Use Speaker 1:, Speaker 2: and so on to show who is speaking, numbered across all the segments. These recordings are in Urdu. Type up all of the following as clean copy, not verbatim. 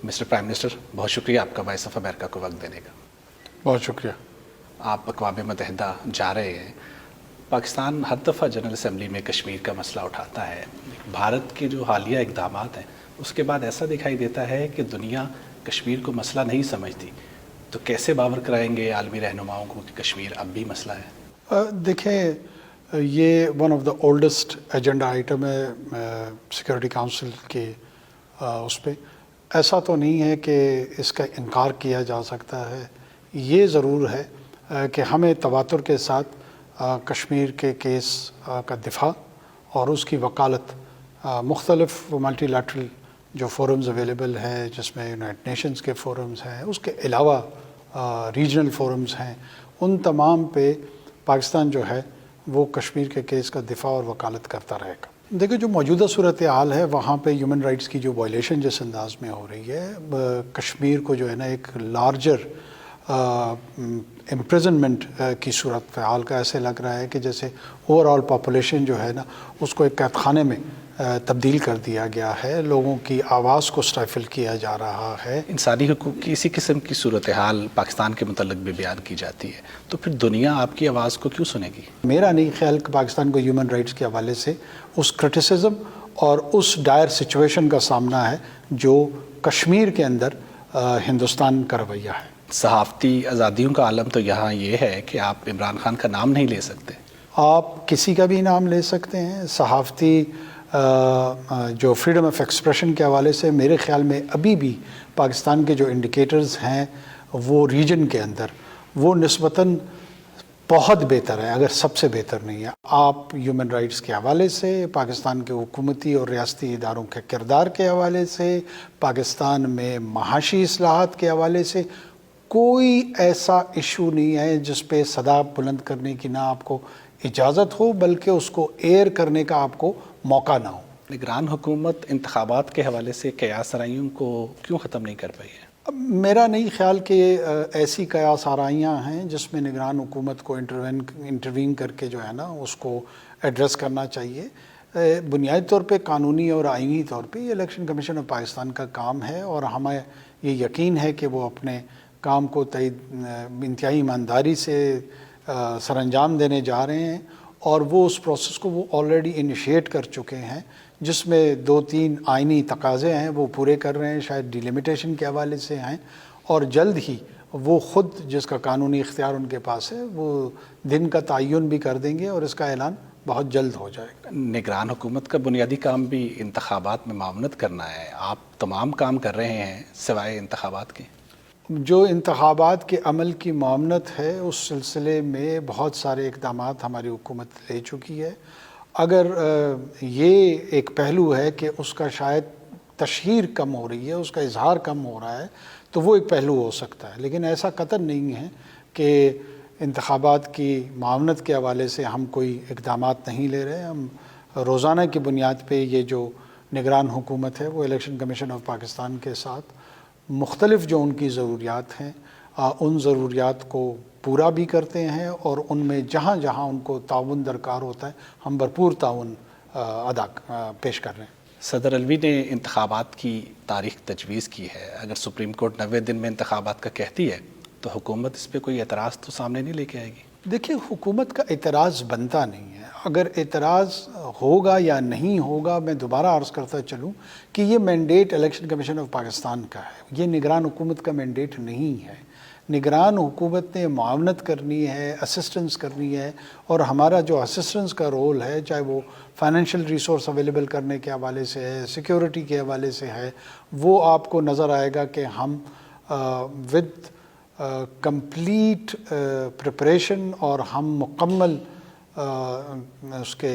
Speaker 1: مسٹر پرائم منسٹر، بہت شکریہ آپ کا وائس آف امریکہ کو وقت دینے کا۔
Speaker 2: بہت شکریہ۔
Speaker 1: آپ اقوام متحدہ جا رہے ہیں، پاکستان ہر دفعہ جنرل اسمبلی میں کشمیر کا مسئلہ اٹھاتا ہے، بھارت کے جو حالیہ اقدامات ہیں اس کے بعد ایسا دکھائی دیتا ہے کہ دنیا کشمیر کو مسئلہ نہیں سمجھتی، تو کیسے باور کرائیں گے عالمی رہنماؤں کو کہ کشمیر اب بھی مسئلہ ہے؟
Speaker 2: دیکھیں، یہ one of the oldest agenda item ہے سیکورٹی کاؤنسل کے اس پہ۔ ایسا تو نہیں ہے کہ اس کا انکار کیا جا سکتا ہے، یہ ضرور ہے کہ ہمیں تواتر کے ساتھ کشمیر کے کیس کا دفاع اور اس کی وکالت مختلف ملٹی لیٹرل جو فورمز اویلیبل ہیں، جس میں یونائٹڈ نیشنز کے فورمز ہیں، اس کے علاوہ ریجنل فورمز ہیں، ان تمام پہ پاکستان جو ہے وہ کشمیر کے کیس کا دفاع اور وکالت کرتا رہے گا۔ دیکھیں، جو موجودہ صورتحال ہے وہاں پہ ہیومن رائٹس کی جو وائلیشن جس انداز میں ہو رہی ہے، کشمیر کو جو ہے نا ایک لارجر امپریزنمنٹ کی صورتحال کا ایسے لگ رہا ہے کہ جیسے اوور آل پاپولیشن جو ہے نا اس کو ایک قید خانے میں تبدیل کر دیا گیا ہے، لوگوں کی آواز کو سٹائفل کیا جا رہا ہے۔
Speaker 1: انسانی حقوق کی اسی قسم کی صورتحال پاکستان کے متعلق بھی بیان کی جاتی ہے، تو پھر دنیا آپ کی آواز کو کیوں سنے گی؟
Speaker 2: میرا نہیں خیال کہ پاکستان کو ہیومن رائٹس کے حوالے سے اس کرٹیسزم اور اس ڈائر سچویشن کا سامنا ہے جو کشمیر کے اندر ہندوستان کا رویہ ہے۔
Speaker 1: صحافتی آزادیوں کا عالم تو یہاں یہ ہے کہ آپ عمران خان کا نام نہیں لے سکتے۔
Speaker 2: آپ کسی کا بھی نام لے سکتے ہیں۔ صحافتی جو فریڈم آف ایکسپریشن کے حوالے سے میرے خیال میں ابھی بھی پاکستان کے جو انڈیکیٹرز ہیں وہ ریجن کے اندر وہ نسبتاً بہت بہتر ہے، اگر سب سے بہتر نہیں ہے۔ آپ ہیومن رائٹس کے حوالے سے، پاکستان کے حکومتی اور ریاستی اداروں کے کردار کے حوالے سے، پاکستان میں معاشی اصلاحات کے حوالے سے کوئی ایسا ایشو نہیں ہے جس پہ صدا بلند کرنے کی نہ آپ کو اجازت ہو بلکہ اس کو ایئر کرنے کا آپ کو موقع نہ ہو۔
Speaker 1: نگران حکومت انتخابات کے حوالے سے قیاس آرائیوں کو کیوں ختم نہیں کر پائی ہے؟
Speaker 2: میرا نہیں خیال کہ ایسی قیاس آرائیاں ہیں جس میں نگران حکومت کو انٹروین کر کے جو ہے نا اس کو ایڈریس کرنا چاہیے۔ بنیادی طور پہ قانونی اور آئینی طور پہ یہ الیکشن کمیشن آف پاکستان کا کام ہے اور ہمیں یہ یقین ہے کہ وہ اپنے کام کو انتہائی ایمانداری سے سر انجام دینے جا رہے ہیں، اور وہ اس پروسیس کو وہ آلریڈی انیشیٹ کر چکے ہیں، جس میں 2-3 آئینی تقاضے ہیں وہ پورے کر رہے ہیں، شاید ڈیلیمیٹیشن کے حوالے سے ہیں، اور جلد ہی وہ خود جس کا قانونی اختیار ان کے پاس ہے وہ دن کا تعین بھی کر دیں گے اور اس کا اعلان بہت جلد ہو جائے گا۔
Speaker 1: نگران حکومت کا بنیادی کام بھی انتخابات میں معاونت کرنا ہے، آپ تمام کام کر رہے ہیں سوائے انتخابات کے۔
Speaker 2: جو انتخابات کے عمل کی معاونت ہے اس سلسلے میں بہت سارے اقدامات ہماری حکومت لے چکی ہے۔ اگر یہ ایک پہلو ہے کہ اس کا شاید تشہیر کم ہو رہی ہے، اس کا اظہار کم ہو رہا ہے، تو وہ ایک پہلو ہو سکتا ہے، لیکن ایسا قطعاً نہیں ہے کہ انتخابات کی معاونت کے حوالے سے ہم کوئی اقدامات نہیں لے رہے۔ ہم روزانہ کی بنیاد پہ یہ جو نگران حکومت ہے وہ الیکشن کمیشن آف پاکستان کے ساتھ مختلف جو ان کی ضروریات ہیں ان ضروریات کو پورا بھی کرتے ہیں، اور ان میں جہاں جہاں ان کو تعاون درکار ہوتا ہے ہم بھرپور تعاون پیش کر رہے ہیں۔
Speaker 1: صدر الوی نے انتخابات کی تاریخ تجویز کی ہے، اگر سپریم کورٹ 90 دن میں انتخابات کا کہتی ہے تو حکومت اس پہ کوئی اعتراض تو سامنے نہیں لے کے آئے گی؟
Speaker 2: دیکھیے، حکومت کا اعتراض بنتا نہیں ہے۔ اگر اعتراض ہوگا یا نہیں ہوگا، میں دوبارہ عرض کرتا چلوں کہ یہ mandate election commission of Pakistan کا ہے، یہ نگران حکومت کا مینڈیٹ نہیں ہے۔ نگران حکومت نے معاونت کرنی ہے، اسسٹنس کرنی ہے، اور ہمارا جو اسسٹنس کا رول ہے، چاہے وہ فائنینشیل ریسورس اویلیبل کرنے کے حوالے سے ہے، سیکیورٹی کے حوالے سے ہے، وہ آپ کو نظر آئے گا کہ ہم ود کمپلیٹ پریپریشن اور ہم مکمل اس کے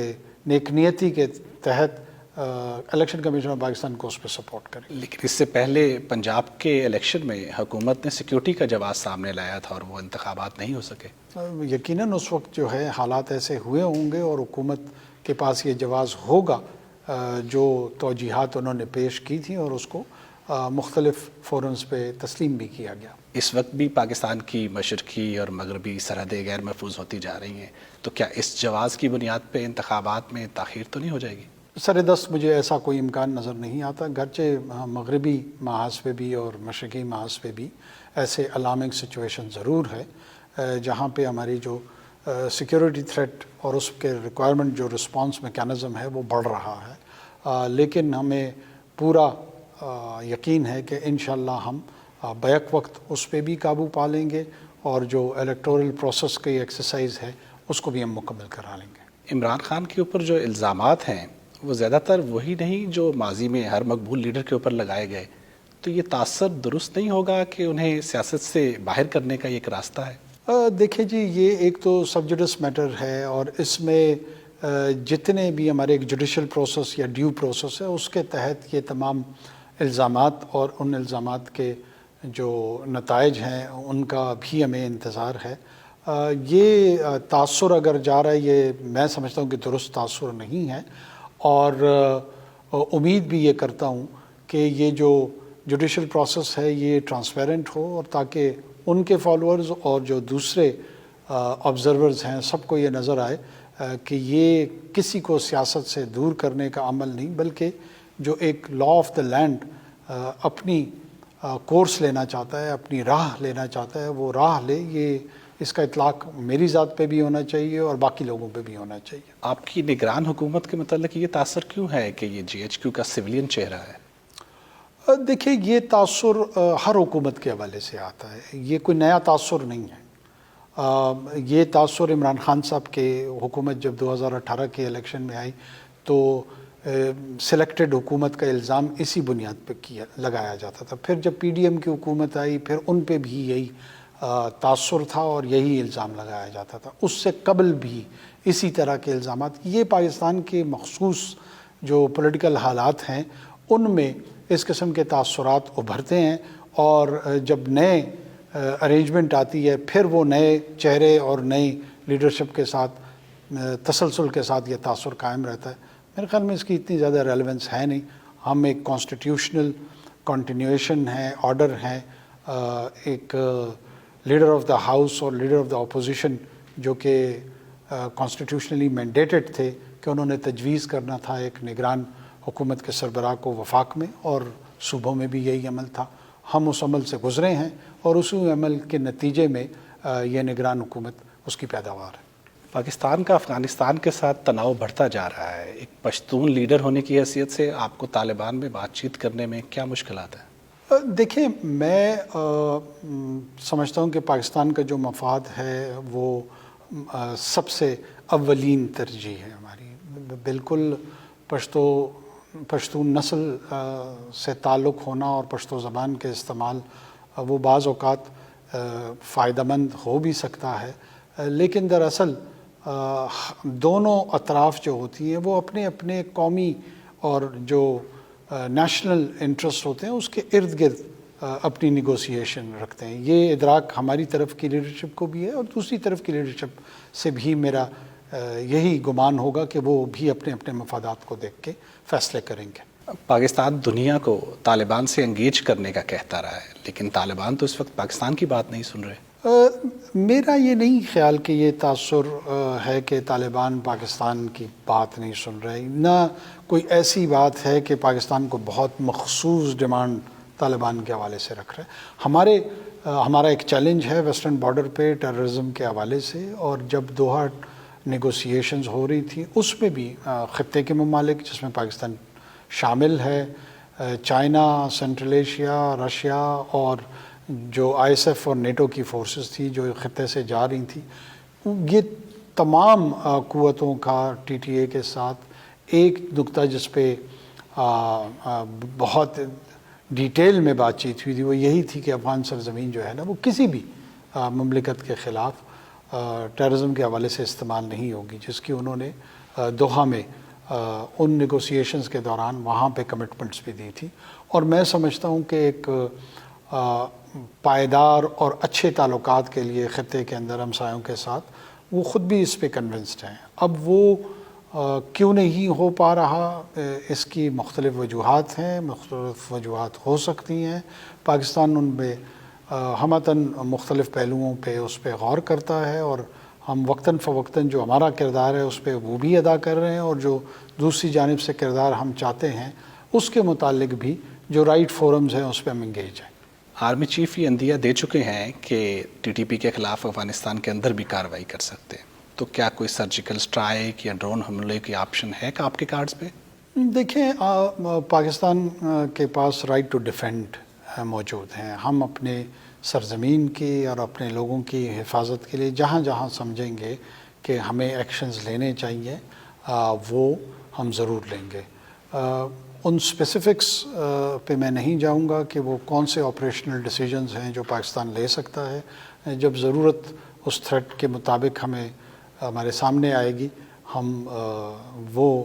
Speaker 2: نیک نیتی کے تحت الیکشن کمیشن آف پاکستان کو اس پہ سپورٹ کریں۔
Speaker 1: لیکن اس سے پہلے پنجاب کے الیکشن میں حکومت نے سیکیورٹی کا جواز سامنے لایا تھا اور وہ انتخابات نہیں ہو سکے۔
Speaker 2: یقیناً اس وقت جو ہے حالات ایسے ہوئے ہوں گے اور حکومت کے پاس یہ جواز ہوگا جو توجیہات انہوں نے پیش کی تھیں، اور اس کو مختلف فورمز پہ تسلیم بھی کیا گیا۔
Speaker 1: اس وقت بھی پاکستان کی مشرقی اور مغربی سرحدیں غیر محفوظ ہوتی جا رہی ہیں، تو کیا اس جواز کی بنیاد پہ انتخابات میں تاخیر تو نہیں ہو جائے گی؟
Speaker 2: سر دست مجھے ایسا کوئی امکان نظر نہیں آتا، گرچہ مغربی محاذ پہ بھی اور مشرقی محاذ پہ بھی ایسے الارمنگ سچویشن ضرور ہے جہاں پہ ہماری جو سیکیورٹی تھریٹ اور اس کے ریکوائرمنٹ جو رسپانس میکانزم ہے وہ بڑھ رہا ہے، لیکن ہمیں پورا یقین ہے کہ انشاءاللہ ہم بیک وقت اس پہ بھی قابو پا لیں گے اور جو الیکٹورل پروسیس کی ایکسرسائز ہے اس کو بھی ہم مکمل کرا لیں گے۔
Speaker 1: عمران خان کے اوپر جو الزامات ہیں وہ زیادہ تر وہی نہیں جو ماضی میں ہر مقبول لیڈر کے اوپر لگائے گئے، تو یہ تاثر درست نہیں ہوگا کہ انہیں سیاست سے باہر کرنے کا ایک راستہ ہے؟
Speaker 2: دیکھیں جی، یہ ایک تو سب جوڈس میٹر ہے اور اس میں جتنے بھی ہمارے ایک جوڈیشل پروسیس یا ڈیو پروسیس ہے اس کے تحت یہ تمام الزامات اور ان الزامات کے جو نتائج ہیں ان کا بھی ہمیں انتظار ہے۔ یہ تاثر اگر جا رہا ہے، یہ میں سمجھتا ہوں کہ درست تاثر نہیں ہے، اور امید بھی یہ کرتا ہوں کہ یہ جو جوڈیشل پروسیس ہے یہ ٹرانسپیرنٹ ہو، اور تاکہ ان کے فالوورز اور جو دوسرے آبزرورز ہیں سب کو یہ نظر آئے کہ یہ کسی کو سیاست سے دور کرنے کا عمل نہیں، بلکہ جو ایک لا آف دا لینڈ اپنی کورس لینا چاہتا ہے، اپنی راہ لینا چاہتا ہے، وہ راہ لے۔ یہ اس کا اطلاق میری ذات پہ بھی ہونا چاہیے اور باقی لوگوں پہ بھی ہونا چاہیے۔
Speaker 1: آپ کی نگران حکومت کے متعلق یہ تاثر کیوں ہے کہ یہ جی ایچ کیو کا سویلین چہرہ ہے؟
Speaker 2: دیکھیں، یہ تاثر ہر حکومت کے حوالے سے آتا ہے، یہ کوئی نیا تاثر نہیں ہے۔ یہ تاثر عمران خان صاحب کے حکومت جب 2018 کے الیکشن میں آئی تو سلیکٹڈ حکومت کا الزام اسی بنیاد پہ لگایا جاتا تھا، پھر جب پی ڈی ایم کی حکومت آئی پھر ان پہ بھی یہی تاثر تھا اور یہی الزام لگایا جاتا تھا، اس سے قبل بھی اسی طرح کے الزامات۔ یہ پاکستان کے مخصوص جو پولیٹیکل حالات ہیں ان میں اس قسم کے تاثرات ابھرتے ہیں، اور جب نئے ارینجمنٹ آتی ہے پھر وہ نئے چہرے اور نئی لیڈرشپ کے ساتھ تسلسل کے ساتھ یہ تاثر قائم رہتا ہے۔ میرے خیال میں اس کی اتنی زیادہ ریلیونس ہے نہیں۔ ہم ایک کانسٹیٹیوشنل کنٹینیویشن ہے، آرڈر ہے، ایک لیڈر آف دا ہاؤس اور لیڈر آف دا اپوزیشن جو کہ کانسٹیٹیوشنلی مینڈیٹڈ تھے کہ انہوں نے تجویز کرنا تھا ایک نگران حکومت کے سربراہ کو وفاق میں، اور صوبوں میں بھی یہی عمل تھا۔ ہم اس عمل سے گزرے ہیں اور اسی عمل کے نتیجے میں یہ نگران حکومت اس کی پیداوار ہے۔
Speaker 1: پاکستان کا افغانستان کے ساتھ تناؤ بڑھتا جا رہا ہے، ایک پشتون لیڈر ہونے کی حیثیت سے آپ کو طالبان میں بات چیت کرنے میں کیا مشکلات ہیں؟
Speaker 2: دیکھیں، میں سمجھتا ہوں کہ پاکستان کا جو مفاد ہے وہ سب سے اولین ترجیح ہے ہماری۔ بالکل پشتون نسل سے تعلق ہونا اور پشتو زبان کے استعمال وہ بعض اوقات فائدہ مند ہو بھی سکتا ہے، لیکن دراصل دونوں اطراف جو ہوتی ہیں وہ اپنے اپنے قومی اور جو نیشنل انٹرسٹ ہوتے ہیں اس کے ارد گرد اپنی نیگوسیشن رکھتے ہیں۔ یہ ادراک ہماری طرف کی لیڈرشپ کو بھی ہے، اور دوسری طرف کی لیڈرشپ سے بھی میرا یہی گمان ہوگا کہ وہ بھی اپنے اپنے مفادات کو دیکھ کے فیصلے کریں گے۔
Speaker 1: پاکستان دنیا کو طالبان سے انگیج کرنے کا کہتا رہا ہے، لیکن طالبان تو اس وقت پاکستان کی بات نہیں سن رہے۔
Speaker 2: میرا یہ نہیں خیال کہ یہ تاثر ہے کہ طالبان پاکستان کی بات نہیں سن رہے، نہ کوئی ایسی بات ہے کہ پاکستان کو بہت مخصوص ڈیمانڈ طالبان کے حوالے سے رکھ رہے ہیں۔ ہمارا ایک چیلنج ہے ویسٹرن بارڈر پہ ٹیررزم کے حوالے سے، اور جب دوحہ نیگوسیشنز ہو رہی تھی اس میں بھی خطے کے ممالک جس میں پاکستان شامل ہے، چائنا، سینٹرل ایشیا، رشیا، اور جو آئی ایس ایف اور نیٹو کی فورسز تھی جو خطے سے جا رہی تھی، یہ تمام قوتوں کا ٹی ٹی اے کے ساتھ ایک نقطہ جس پہ بہت ڈیٹیل میں بات چیت ہوئی تھی وہ یہی تھی کہ افغان سرزمین جو ہے نا وہ کسی بھی مملکت کے خلاف ٹیررزم کے حوالے سے استعمال نہیں ہوگی، جس کی انہوں نے دوحہ میں ان نیگوسیشنز کے دوران وہاں پہ کمٹمنٹس بھی دی تھی۔ اور میں سمجھتا ہوں کہ ایک پائیدار اور اچھے تعلقات کے لیے خطے کے اندر ہمسایوں کے ساتھ وہ خود بھی اس پہ کنونسڈ ہیں۔ اب وہ کیوں نہیں ہو پا رہا، اس کی مختلف وجوہات ہیں، مختلف وجوہات ہو سکتی ہیں۔ پاکستان ان پہ ہمتاً مختلف پہلوؤں پہ اس پہ غور کرتا ہے، اور ہم وقتاً فوقتاً جو ہمارا کردار ہے اس پہ وہ بھی ادا کر رہے ہیں، اور جو دوسری جانب سے کردار ہم چاہتے ہیں اس کے متعلق بھی جو رائٹ فورمز ہیں اس پہ ہم انگیج ہیں۔
Speaker 1: آرمی چیف یہ عندیہ دے چکے ہیں کہ ٹی ٹی پی کے خلاف افغانستان کے اندر بھی کارروائی کر سکتے ہیں، تو کیا کوئی سرجیکل اسٹرائک یا ڈرون حملے کی آپشن ہے کہ آپ کے کارڈز پہ؟
Speaker 2: دیکھیں، پاکستان کے پاس رائٹ ٹو ڈیفینڈ موجود ہیں۔ ہم اپنے سرزمین کی اور اپنے لوگوں کی حفاظت کے لیے جہاں جہاں سمجھیں گے کہ ہمیں ایکشنز لینے چاہیے وہ ہم ضرور لیں گے۔ ان اسپیسیفکس پہ میں نہیں جاؤں گا کہ وہ کون سے آپریشنل ڈیسیجنز ہیں جو پاکستان لے سکتا ہے۔ جب ضرورت اس تھریٹ کے مطابق ہمارے سامنے آئے گی، ہم وہ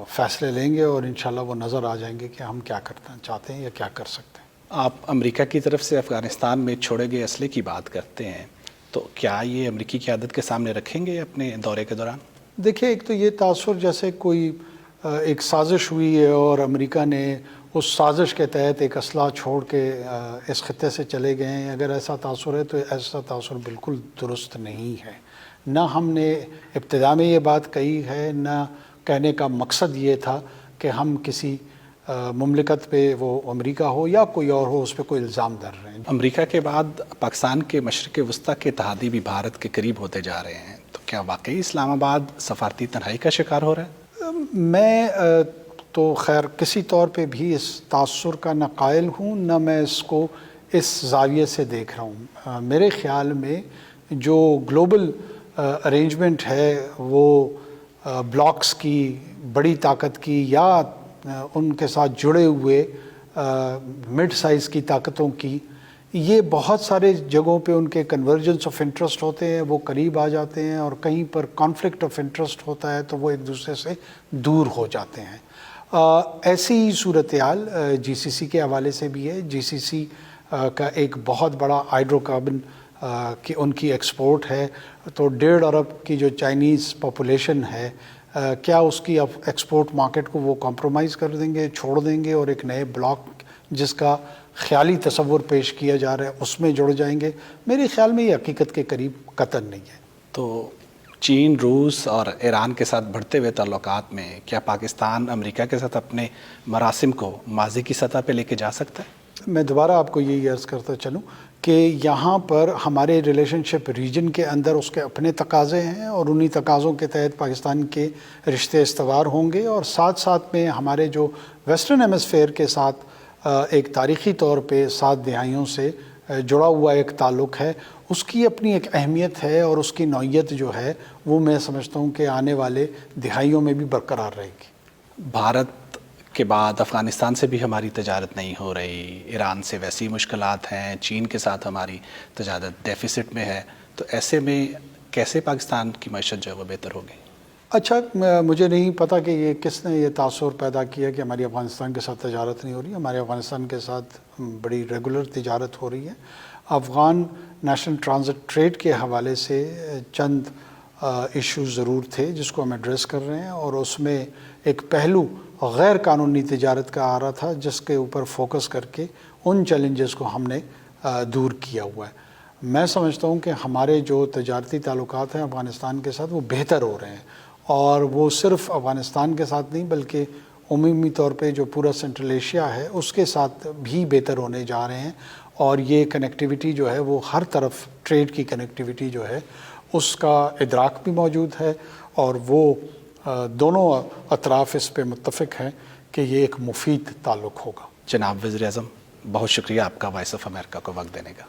Speaker 2: فیصلے لیں گے، اور انشاءاللہ وہ نظر آ جائیں گے کہ ہم کیا کرنا چاہتے ہیں یا کیا کر سکتے ہیں۔
Speaker 1: آپ امریکہ کی طرف سے افغانستان میں چھوڑے گئے اسلحے کی بات کرتے ہیں، تو کیا یہ امریکی قیادت کے سامنے رکھیں گے اپنے دورے کے دوران؟
Speaker 2: دیکھیں، ایک تو یہ تاثر جیسے کوئی ایک سازش ہوئی ہے اور امریکہ نے اس سازش کے تحت ایک اسلحہ چھوڑ کے اس خطے سے چلے گئے ہیں، اگر ایسا تاثر ہے تو ایسا تاثر بالکل درست نہیں ہے۔ نہ ہم نے ابتدا میں یہ بات کہی ہے، نہ کہنے کا مقصد یہ تھا کہ ہم کسی مملکت پہ، وہ امریکہ ہو یا کوئی اور ہو، اس پہ کوئی الزام در رہے ہیں۔
Speaker 1: امریکہ کے بعد پاکستان کے مشرق وسطیٰ کے اتحادی بھی بھارت کے قریب ہوتے جا رہے ہیں، تو کیا واقعی اسلام آباد سفارتی تنہائی کا شکار ہو رہا ہے؟
Speaker 2: میں تو خیر کسی طور پہ بھی اس تاثر کا نہ قائل ہوں، نہ میں اس کو اس زاویے سے دیکھ رہا ہوں۔ میرے خیال میں جو گلوبل ارینجمنٹ ہے وہ بلاکس کی، بڑی طاقت کی یا ان کے ساتھ جڑے ہوئے مڈ سائز کی طاقتوں کی، یہ بہت سارے جگہوں پہ ان کے کنورجنس آف انٹرسٹ ہوتے ہیں، وہ قریب آ جاتے ہیں، اور کہیں پر کانفلکٹ آف انٹرسٹ ہوتا ہے تو وہ ایک دوسرے سے دور ہو جاتے ہیں۔ ایسی ہی صورتحال جی سی سی کے حوالے سے بھی ہے۔ جی سی سی کا ایک بہت بڑا ہائیڈرو کاربن کی ان کی ایکسپورٹ ہے، تو 1.5 ارب کی جو چائنیز پاپولیشن ہے، کیا اس کی ایکسپورٹ مارکیٹ کو وہ کمپرومائز کر دیں گے، چھوڑ دیں گے، اور ایک نئے بلاک جس کا خیالی تصور پیش کیا جا رہا ہے اس میں جڑ جائیں گے؟ میرے خیال میں یہ حقیقت کے قریب قطعاً نہیں ہے۔
Speaker 1: تو چین، روس اور ایران کے ساتھ بڑھتے ہوئے تعلقات میں کیا پاکستان امریکہ کے ساتھ اپنے مراسم کو ماضی کی سطح پہ لے کے جا سکتا ہے؟
Speaker 2: میں دوبارہ آپ کو یہی عرض کرتا چلوں کہ یہاں پر ہمارے ریلیشن شپ ریجن کے اندر اس کے اپنے تقاضے ہیں، اور انہی تقاضوں کے تحت پاکستان کے رشتے استوار ہوں گے، اور ساتھ ساتھ میں ہمارے جو ویسٹرن ہیمسفیئر کے ساتھ ایک تاریخی طور پہ 7 دہائیوں سے جڑا ہوا ایک تعلق ہے، اس کی اپنی ایک اہمیت ہے، اور اس کی نوعیت جو ہے وہ میں سمجھتا ہوں کہ آنے والے دہائیوں میں بھی برقرار رہے گی۔
Speaker 1: بھارت کے بعد افغانستان سے بھی ہماری تجارت نہیں ہو رہی، ایران سے ویسی مشکلات ہیں، چین کے ساتھ ہماری تجارت ڈیفیسٹ میں ہے، تو ایسے میں کیسے پاکستان کی معیشت جو ہے وہ بہتر ہوگی؟
Speaker 2: اچھا، مجھے نہیں پتہ کہ یہ کس نے یہ تاثر پیدا کیا کہ ہماری افغانستان کے ساتھ تجارت نہیں ہو رہی۔ ہمارے افغانستان کے ساتھ بڑی ریگولر تجارت ہو رہی ہے۔ افغان نیشنل ٹرانزٹ ٹریڈ کے حوالے سے چند ایشوز ضرور تھے جس کو ہم ایڈریس کر رہے ہیں، اور اس میں ایک پہلو غیر قانونی تجارت کا آ رہا تھا جس کے اوپر فوکس کر کے ان چیلنجز کو ہم نے دور کیا ہوا ہے۔ میں سمجھتا ہوں کہ ہمارے جو تجارتی تعلقات ہیں افغانستان کے ساتھ وہ بہتر ہو رہے ہیں، اور وہ صرف افغانستان کے ساتھ نہیں بلکہ عمومی طور پہ جو پورا سینٹرل ایشیا ہے اس کے ساتھ بھی بہتر ہونے جا رہے ہیں، اور یہ کنیکٹیوٹی جو ہے وہ ہر طرف ٹریڈ کی کنیکٹیوٹی جو ہے اس کا ادراک بھی موجود ہے، اور وہ دونوں اطراف اس پہ متفق ہیں کہ یہ ایک مفید تعلق ہوگا۔
Speaker 1: جناب وزیر اعظم، بہت شکریہ آپ کا وائس آف امریکہ کو وقت دینے کا۔